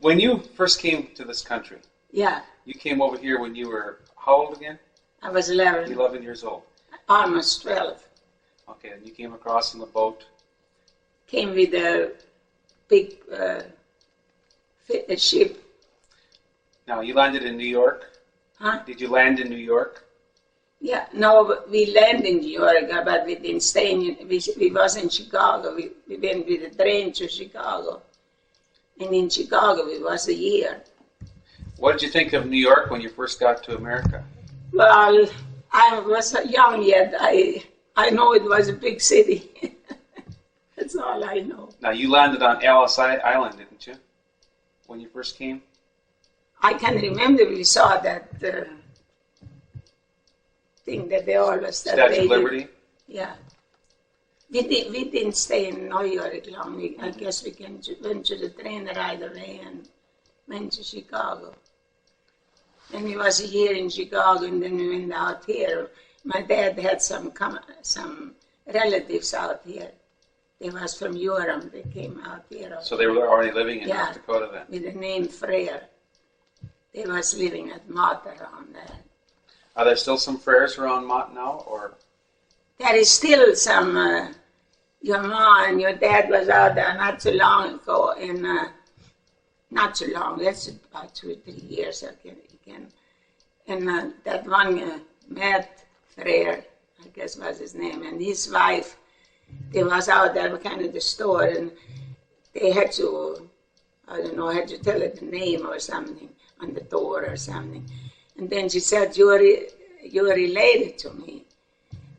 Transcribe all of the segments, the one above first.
when you first came to this country, Yeah, you came over here when you were how old again? I was 11, 11 years old. almost 12. Okay, and you came across in the boat. Came with a big ship. Now, you landed in New York. Huh? Did you land in New York? Yeah, no, we landed in New York, but we didn't stay we was in Chicago. We went with the train to Chicago. And in Chicago, we was a year. What did you think of New York when you first got to America? Well, I was young yet. I know it was a big city. That's all I know. Now, you landed on Ellis Island, didn't you, when you first came? I can remember we saw that thing that they always... Statue of Liberty? Yeah. We didn't stay in New York long. I guess we went to the train right away and went to Chicago. Then we was a year in Chicago, and then we went out here. My dad had some relatives out here. They was from Europe. They came out here. So they were already living in North Dakota then? With the name Frere. They was living at Mott around there. Are there still some Freres around Mott now, or? There is still some. Your mom and your dad was out there not too long ago, and not too long. That's about 2 or 3 years again. And that one Matt Frere, I guess was his name, and his wife, they was out there kind of the store, and they had to, I don't know, had to tell her the name or something on the door or something. And then she said, you're related to me.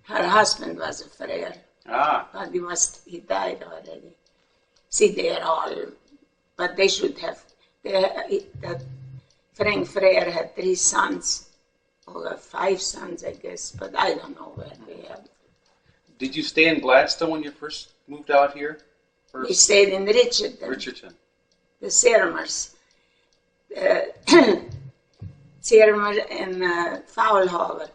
Her husband was a Frere. But he died already. See, they're all, but they should have, that Frank Frere had 3 sons, or 5 sons, I guess, but I don't know where they are. Did you stay in Gladstone when you first moved out here? We stayed in Richardson. The Sermers. Sermer and Faulhaber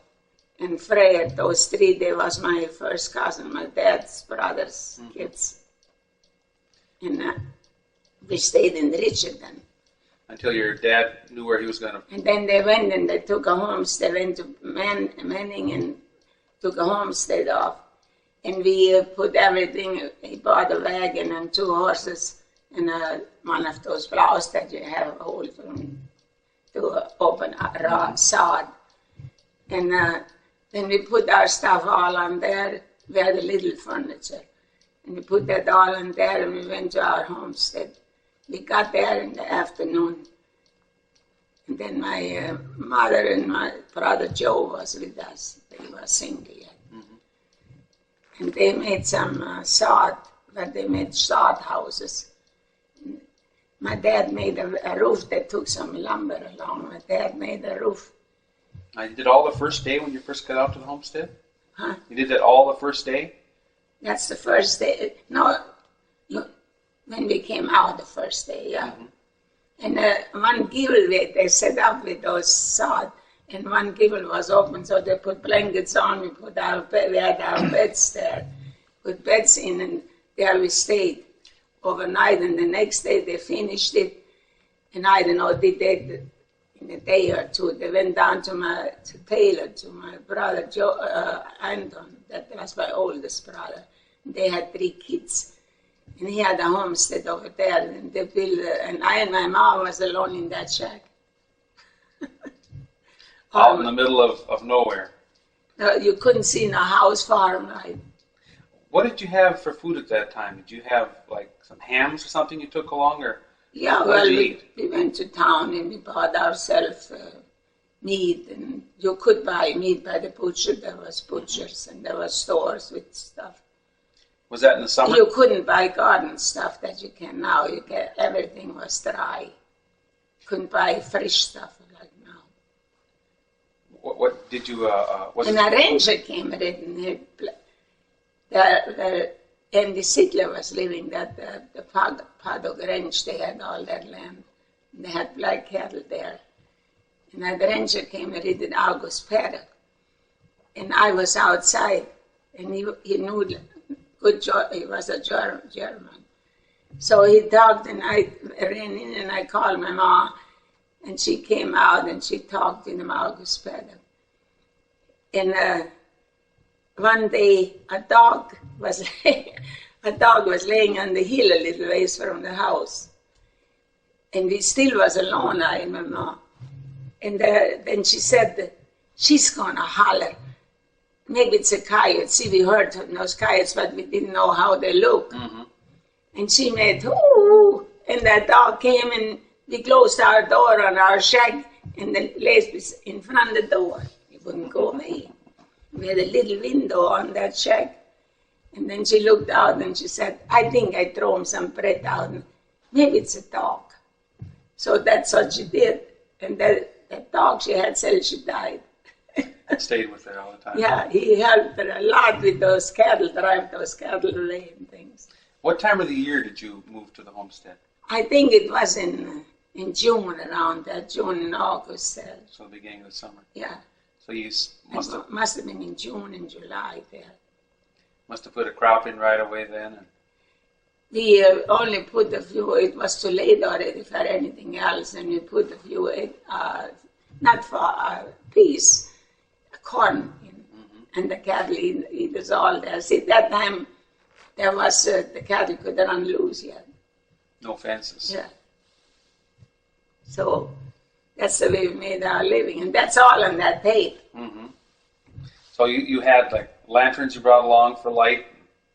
and Frere, those 3, they was my first cousin, my dad's brother's kids. And we stayed in Richardson. Until your dad knew where he was going to... And then they went and they took a homestead. They went to Manning and took a homestead off. And we put everything, he bought a wagon and 2 horses and one of those plows that you have a hole to open a raw sod. And then we put our stuff all on there. We had a little furniture. And we put that all on there and we went to our homestead. We got there in the afternoon. And then my mother and my brother Joe was with us. He was single yet. Mm-hmm. And they made some sod, but they made sod houses. And my dad made a roof. They took some lumber along. My dad made a roof. You did all the first day when you first got out to the homestead? Huh? You did that all the first day? That's the first day. No, when we came out the first day, yeah. Mm-hmm. And one gable they set up with those sod, and one gable was open, so they put blankets on. We had our beds there, put beds in, and there we stayed overnight. And the next day they finished it, and I don't know, did they in a day or 2? They went down to Taylor, to my brother Anton. That was my oldest brother. They had 3 kids. And he had a homestead over there, and they built, and I and my mom was alone in that shack. Out in the middle of nowhere. You couldn't see no house farm, right? What did you have for food at that time? Did you have like some hams or something you took along, or yeah? Well, we went to town and we bought ourselves meat, and you could buy meat by the butcher. There was butchers and there was stores with stuff. Was that in the summer? You couldn't buy garden stuff that you can now. Everything was dry. Couldn't buy fresh stuff like now. What did you? And a ranger came ridden. Andy Sickler was living at the Paddock Ranch. They had all that land. They had black cattle there. And that ranger came and ridden August paddock. And I was outside, and he knew. He was a German. So he talked, and I ran in and I called my mom, and she came out and she talked in the August Pedal. And one day a dog was laying on the hill a little ways from the house. And we still was alone, I and my mom. And then she said, she's going to holler. Maybe it's a coyote. See, we heard those coyotes, but we didn't know how they look. Mm-hmm. And she made, ooh, and that dog came and we closed our door on our shack and the lace was in front of the door. It wouldn't go away. We had a little window on that shack. And then she looked out and she said, I think I threw him some bread out. Maybe it's a dog. So that's what she did. And that dog she had said she died. I stayed with her all the time. Yeah, he helped her a lot with those cattle, drive those cattle away and things. What time of the year did you move to the homestead? I think it was in June, around that, June and August. So the beginning of the summer. Yeah. So you must have been in June and July there. Must have put a crop in right away then. We only put a few, it was too late already for anything else, and we put a few, not for peas, corn in, and the cattle eat us all there. See, that time there was, the cattle could run loose yet. No fences. Yeah. So that's the way we made our living, and that's all on that tape. Mm-hmm. So you had like lanterns you brought along for light?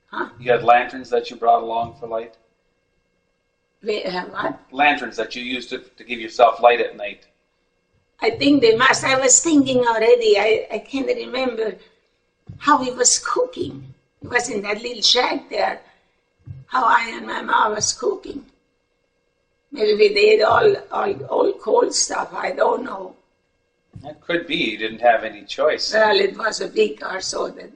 Huh? You had lanterns that you brought along for light? We have what? Lanterns that you used to give yourself light at night. I think they must. I was thinking already, I can't remember how we was cooking. It was in that little shack there, how I and my mom was cooking. Maybe we did all cold stuff, I don't know. That could be. You didn't have any choice. Well, it was a week or so that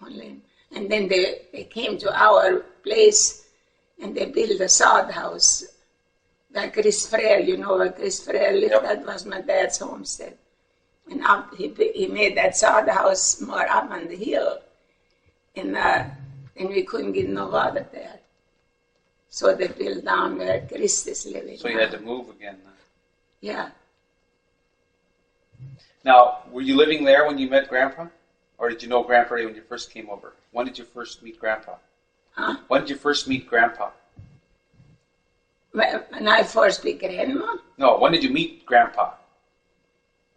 only. And then they came to our place and they built a sod house. Like Chris Frere, you know where Chris Frere lived? Yep. That was my dad's homestead. And up, he made that sod house more up on the hill. And we couldn't get no water there. So they built down where Chris is living. So you had to move again then? Yeah. Now, were you living there when you met Grandpa? Or did you know Grandpa when you first came over? When did you first meet Grandpa? Huh? When did you first meet Grandpa? When I first met Grandma? No, when did you meet Grandpa?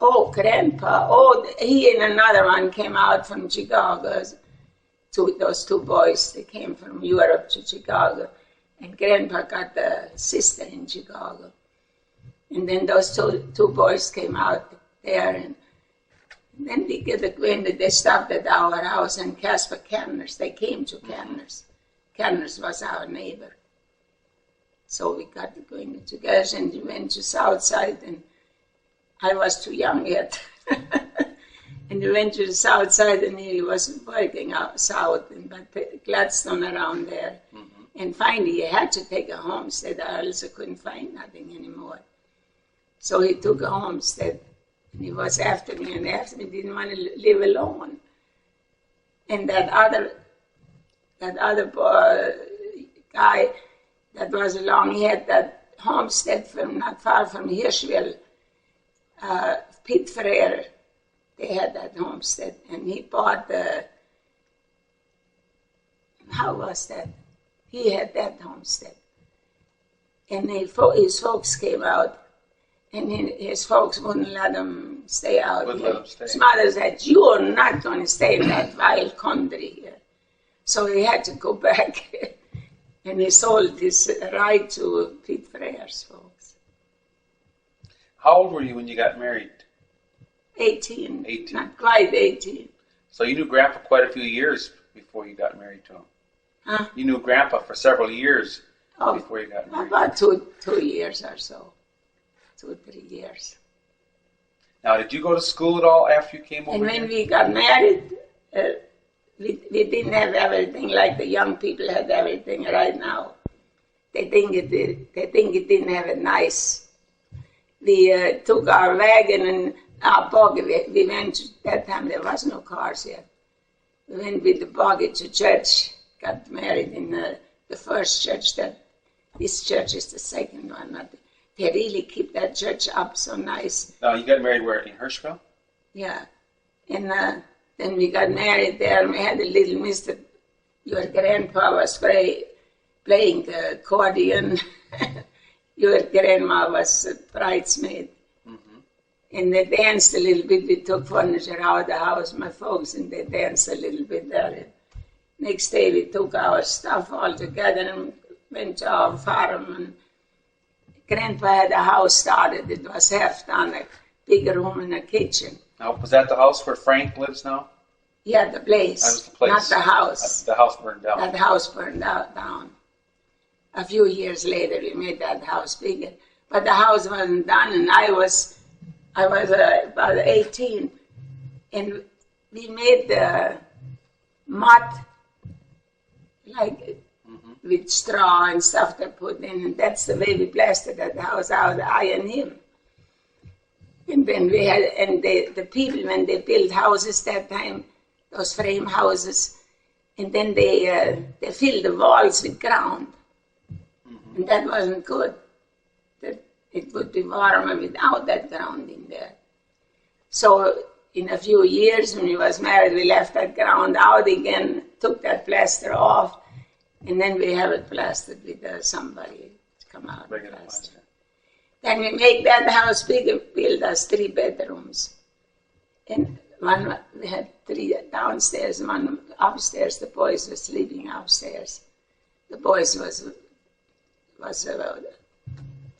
Oh, Grandpa. Oh, he and another one came out from Chicago. Those two boys, they came from Europe to Chicago. And Grandpa got a sister in Chicago. And then those two boys came out there. And then we get acquainted. They stopped at our house in Casper Kerners. They came to Kerners. Kerners was our neighbor. So we got acquainted together and we went to Southside, and I was too young yet. And we went to the Southside, and he was working out south in Gladstone around there. Mm-hmm. And finally he had to take a homestead, or else I couldn't find nothing anymore. So he took a homestead, and he was after me, and after me didn't want to live alone. And that other boy, guy that was along, he had that homestead from not far from Hirschville, Pete Frere. They had that homestead, and he bought how was that? He had that homestead. And his folks came out, and his folks wouldn't let him stay out Wouldn't here. let him stay. His mother said, you are not going to stay in that wild country here. So he had to go back, and he sold his right to Pete Frere's folks. How old were you when you got married? 18. 18. Not quite 18. So you knew Grandpa quite a few years before you got married to him. Huh? You knew Grandpa for several years before you got married. About 2 years or so. 2 or 3 years. Now, did you go to school at all after you came over And when here? we got married, we didn't have everything like the young people had everything right now. They think it didn't have it nice. We took our wagon and our buggy. We went, that time there was no cars yet. We went with the buggy to church, got married in the first church that this church is the second one. But they really keep that church up so nice. Now, you got married where? In Hirschville? Yeah. And then we got married there, and we had a little mister. Your grandpa was playing the accordion. Your grandma was a bridesmaid. Mm-hmm. And they danced a little bit. We took furniture out of the house, my folks, and they danced a little bit there. Next day, we took our stuff all together and went to our farm. And Grandpa had a house started. It was half done, a big room and a kitchen. Now, was that the house where Frank lives now? Yeah, the place. That was the place. Not the house. The house burned down. That house burned down. A few years later, we made that house bigger. But the house wasn't done, and I was about 18. And we made the mud, like with straw and stuff they put in, and that's the way we plastered that house out, I and him. And then we had, and the people, when they built houses that time, those frame houses, and then they filled the walls with ground. And that wasn't good. That it would be warmer without that ground in there. So in a few years, when we was married, we left that ground out again, took that plaster off, and then we have it plastered with somebody to come out and plaster. Then we make that house bigger, build us 3 bedrooms. And we had 3 downstairs, 1 upstairs. The boys were sleeping upstairs. The boys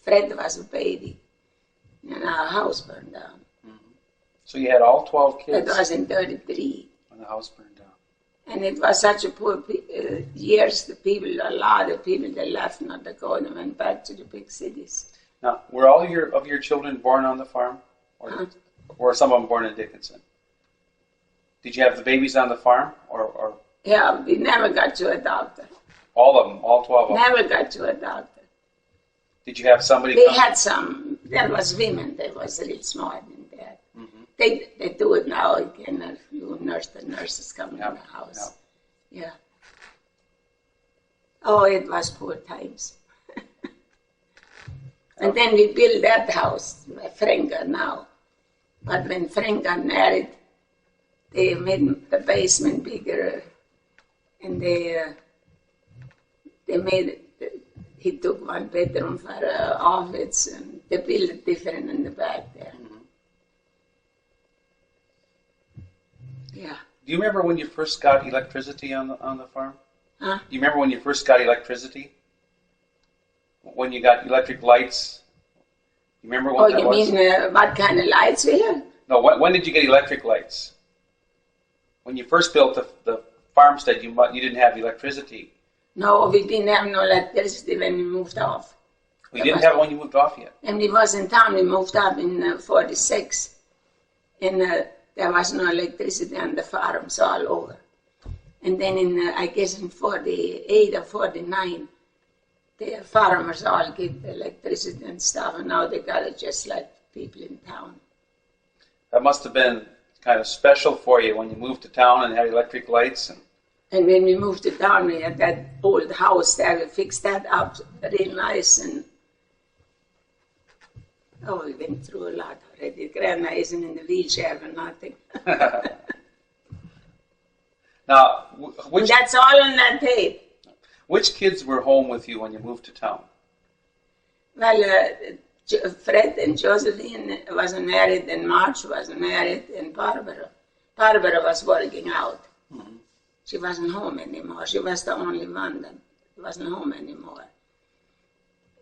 Fred was a baby, and our house burned down. Mm-hmm. So you had all 12 kids? It was in 33. When the house burned down. And it was such a poor years, a lot of people, they left North Dakota and went back to the big cities. Now, were all of your children born on the farm? Or some of them born in Dickinson? Did you have the babies on the farm? Or? Yeah, we never got to a doctor. All of them, all 12 of them? Never got to a doctor. Did you have somebody They had some, there was women, they was a little smart in there. Mm-hmm. They do it now again, a few the nurses come in the house. Yeah. Oh, it was poor times. And then we built that house, Frank now. But when Frank got married, they made the basement bigger, and they made it, he took 1 bedroom for office, and they built it different in the back there. Mm-hmm. Yeah. Do you remember when you first got electricity on the farm? Huh? Do you remember when you first got electricity? When you got electric lights? You remember what that was? Oh, you mean what kind of lights we have? No, when did you get electric lights? When you first built the farmstead, you didn't have electricity. No, we didn't have no electricity when we moved off. We didn't have it when you moved off yet? And we was in town, we moved up in 46. And there was no electricity on the farms all over. And then I guess in 48 or 49, the farmers all get the electricity and stuff, and now they got it just like people in town. That must have been kind of special for you when you moved to town and had electric lights. And when we moved to town, we had that old house there. We fixed that up real nice. And we went through a lot already. Grandma isn't in the wheelchair for nothing. Now, and that's all on that tape. Which kids were home with you when you moved to town? Well, Fred and Josephine wasn't married, and March wasn't married, and Barbara. Barbara was working out. Mm-hmm. She wasn't home anymore. She was the only one that wasn't home anymore.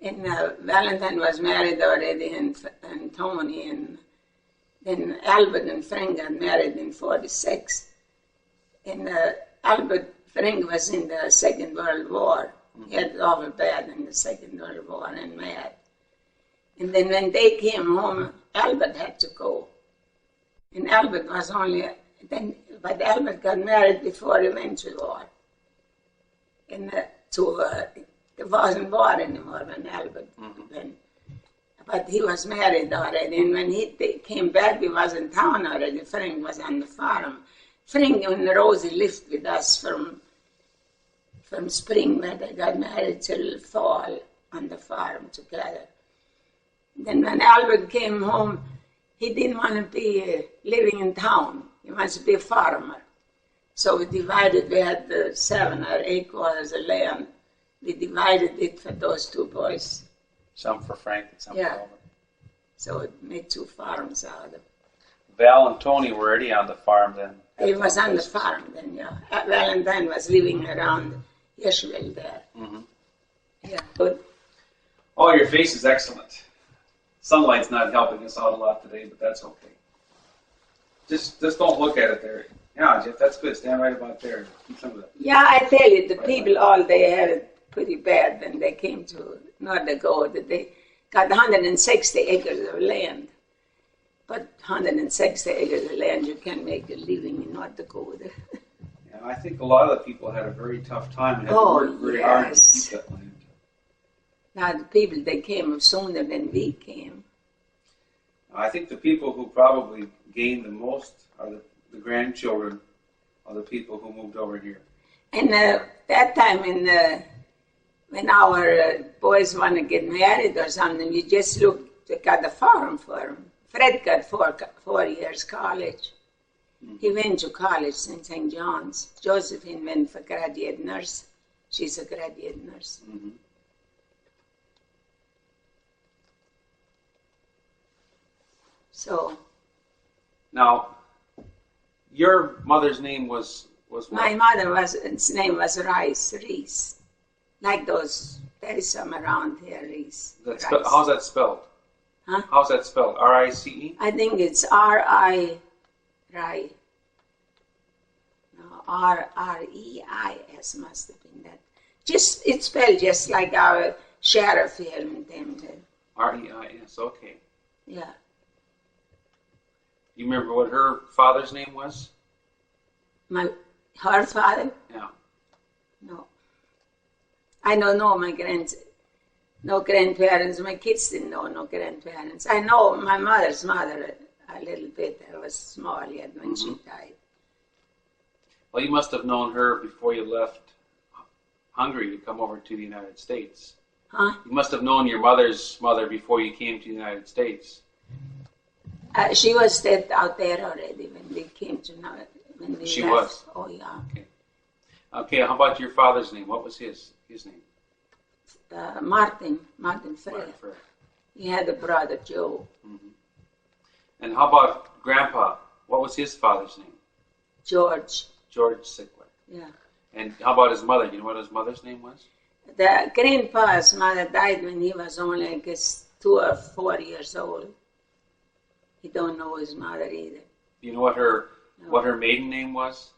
And Valentine was married already, and Tony, and then Albert and Frank got married in 46. And Albert Frank was in the Second World War. He had it awful bad in the Second World War and mad. And then when they came home, Albert had to go. And Albert was but Albert got married before he went to war. And there wasn't war anymore when Albert went. But he was married already, and when he came back, he was in town already. Frank was on the farm. Frank and Rosie lived with us from spring when they got married till fall on the farm together. Then when Albert came home, he didn't want to be living in town. He wants to be a farmer. So we divided, we had 7 or 8 quarters of land. We divided it for those 2 boys. Some for Frank and some for Albert. So it made 2 farms out of it. Val and Tony were already on the farm then? He was on the farm then, yeah. Valentine was living around Yeshville there. Mm-hmm. Yeah, good. Oh, your face is excellent. Sunlight's not helping us out a lot today, but that's okay. Just don't look at it there. Yeah, Jeff, that's good. Stand right about there. Keep some of that. Yeah, I tell you, the people all they had it pretty bad when they came to North Dakota. They got 160 acres of land. But 160 acres of land, you can make a living in North Dakota. Yeah, I think a lot of the people had a very tough time and had to work very hard to keep that land. Now, the people, they came sooner than we came. I think the people who probably gained the most are the grandchildren of the people who moved over here. And that time, when our boys want to get married or something, we just got a farm for them. Fred got 4 years college. Mm-hmm. He went to college in St. John's. Josephine went for graduate nurse. She's a graduate nurse. Mm-hmm. So. Now, your mother's name was what? My mother's name was Reese. Like those, there is some around here, Reese. How's that spelled? Huh? How's that spelled? R-I-C-E? I think it's R-I-S. No, R-E-I-S must have been that. It's spelled just like our sheriff here in Temple. R-E-I-S, okay. Yeah. You remember what her father's name was? Her father? Yeah. No. I don't know no grandparents. My kids didn't know no grandparents. I know my mother's mother a little bit. I was small yet when she died. Well, you must have known her before you left Hungary to come over to the United States. Huh? You must have known your mother's mother before you came to the United States. She was dead out there already when we came to when we She left. was? Oh, yeah. Okay, how about your father's name? What was his name? Martin Frey. Martin Frey. He had a brother, Joe. Mm-hmm. And how about Grandpa? What was his father's name? George. George Sickler. Yeah. And how about his mother? You know what his mother's name was? The grandpa's mother died when he was only, I guess, 2 or 4 years old. He don't know his mother either. You know what her maiden name was?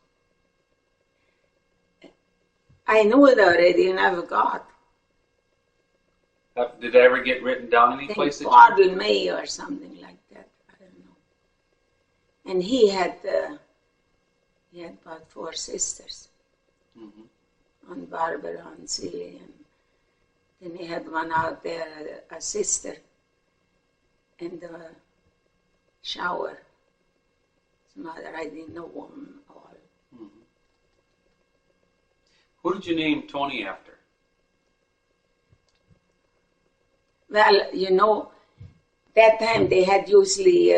I knew it already and I forgot. Did it ever get written down any I place? think Bardell May or something like that. I don't know. And he had about 4 sisters. Mm-hmm. On Barbara, on Celia, and then he had one out there, a sister, and Shower. His mother, I didn't know them all. Mm-hmm. Who did you name Tony after? Well, you know, that time they had usually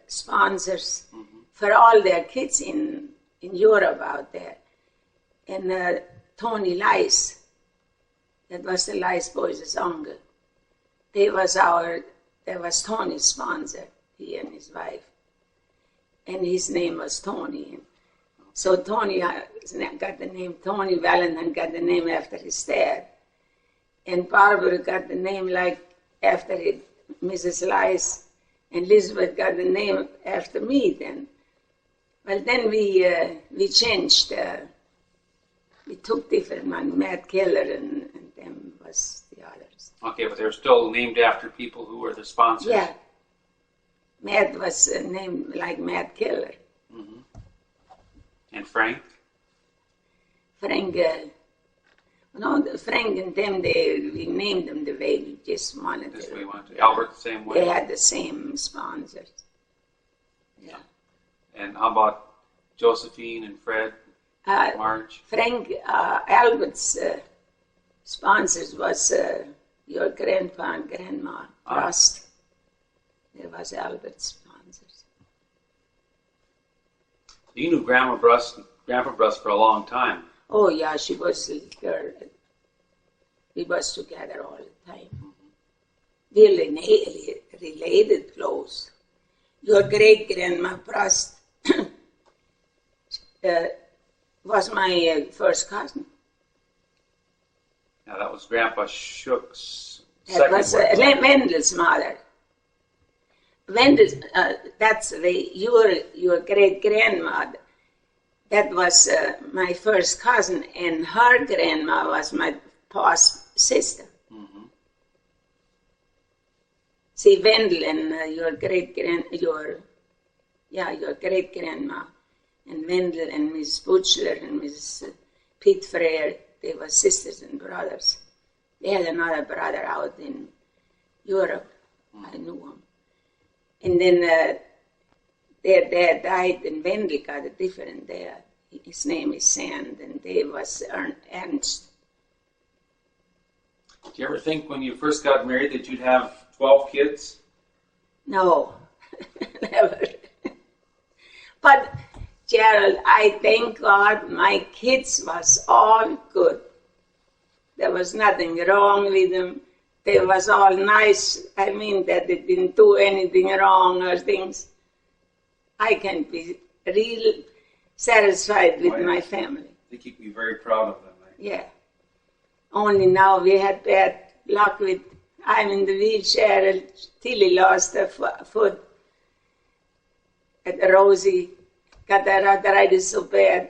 sponsors for all their kids in Europe out there. And Tony Lice, that was the Lice boys' uncle. That was Tony's sponsor, he and his wife. And his name was Tony. So Tony got the name Tony. Valentine got the name after his dad. And Barbara got the name after Mrs. Lice. And Elizabeth got the name after me then. Well, then we changed. We took different ones. Matt Keller and them was the others. Okay, but they were still named after people who were the sponsors. Yeah. Matt was named like Matt Keller. Mm-hmm. And Frank? Frank, Frank and them, we named them the way we just wanted This to. way we wanted to. Albert the same way? They had the same sponsors. Yeah. And how about Josephine and Fred, Marge? Frank, Albert's sponsors was your grandpa and grandma, Brust. There was Albert's sponsors. You knew Grandpa Brust for a long time. Oh yeah, she was a girl. We was together all the time. We related close. Your great grandma Brust was my first cousin. Now that was Grandpa Shook's That second was wife. Wendel's mother. Wendel's, that's your great grandmother. That was my first cousin, and her grandma was my pa's sister. Mm-hmm. See, Wendel and your great grandma, and Wendel and Miss Butchler and Miss Pete Frere, they were sisters and brothers. They had another brother out in Europe. I knew him. And then their dad died, and Wendel got a different dad. His name is Sand, and they was Ernst. Did you ever think when you first got married that you'd have 12 kids? No, never. But Gerald, I thank God my kids was all good. There was nothing wrong with them. They was all nice. I mean that they didn't do anything wrong or things. I can be real satisfied with my family. I think you can be very proud of them. Right? Yeah. Only now we had bad luck with, I'm in the wheelchair and Tilly lost her foot. And Rosie got her arthritis so bad.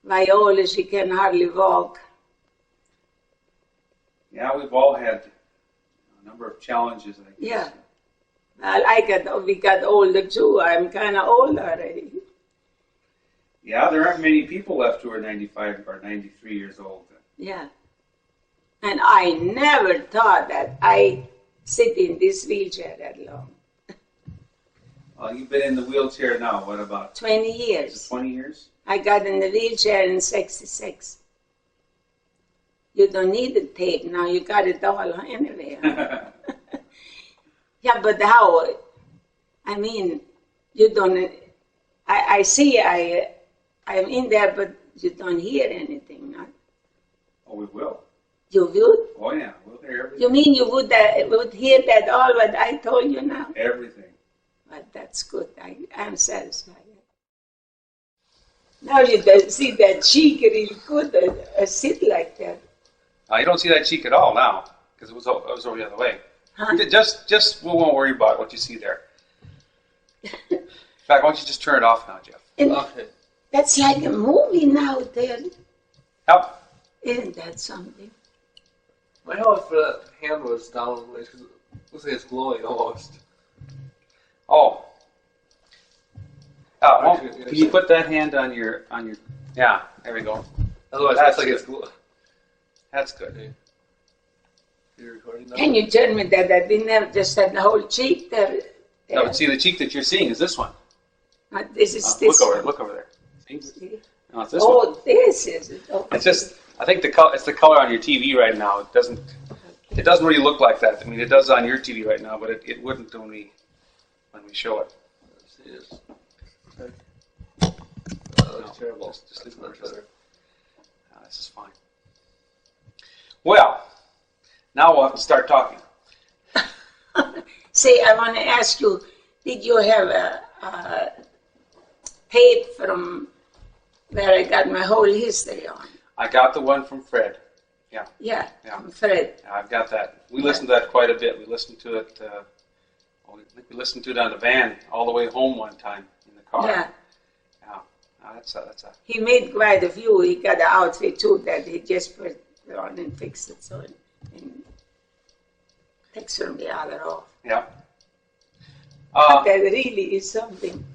Viola, she can hardly walk. Yeah, we've all had a number of challenges, I guess. Yeah. Well, we got older too. I'm kind of old already. Yeah, there aren't many people left who are 95 or 93 years old. Yeah. And I never thought that I sit in this wheelchair that long. Well, you've been in the wheelchair now, what about 20 years. 20 years? I got in the wheelchair in 66. You don't need the tape now. You got it all anyway. Yeah, but how? I mean, you don't. I see. I'm in there, but you don't hear anything. Not. Oh, we will. You would? Oh, yeah, we'll hear everything. You mean you would hear that all what I told you now? Everything. But that's good. I'm satisfied. Now you don't see that cheek really good. Sit like that. You don't see that cheek at all now, because it was over the other way. Huh? Just we won't worry about what you see there. In fact, why don't you just turn it off now, Jeff? And Okay. that's like a movie now there. Yep. Isn't that something? My hope for that hand was down because it looks like it's glowing almost. Oh. Actually, Can you put that hand on your? Yeah, there we go. Otherwise, That's it looks like good. it's glowing. That's good. You're recording now? Can you tell me that I didn't have just that whole cheek there? No, but see, the cheek that you're seeing is this one. This is this. Look over there. See? No, it's this Oh, one. this is it. Okay. It's just, I think it's the color on your TV right now. It doesn't really look like that. I mean, it does on your TV right now, but it wouldn't when we show it. Let's see this. Okay. That looks No, terrible. just leave it That's much where it is. better. This is fine. Well, now we'll have to start talking. Say, I want to ask you, did you have a tape from where I got my whole history on? I got the one from Fred. Yeah, Yeah. from Fred. I've got that. We listened to that quite a bit. We listened to it. I think we listened to it on the van all the way home one time in the car. Yeah. That's a. He made quite a few. He got an outfit too that he just put on and fixed it so it takes from the other off. Yeah. That really is something.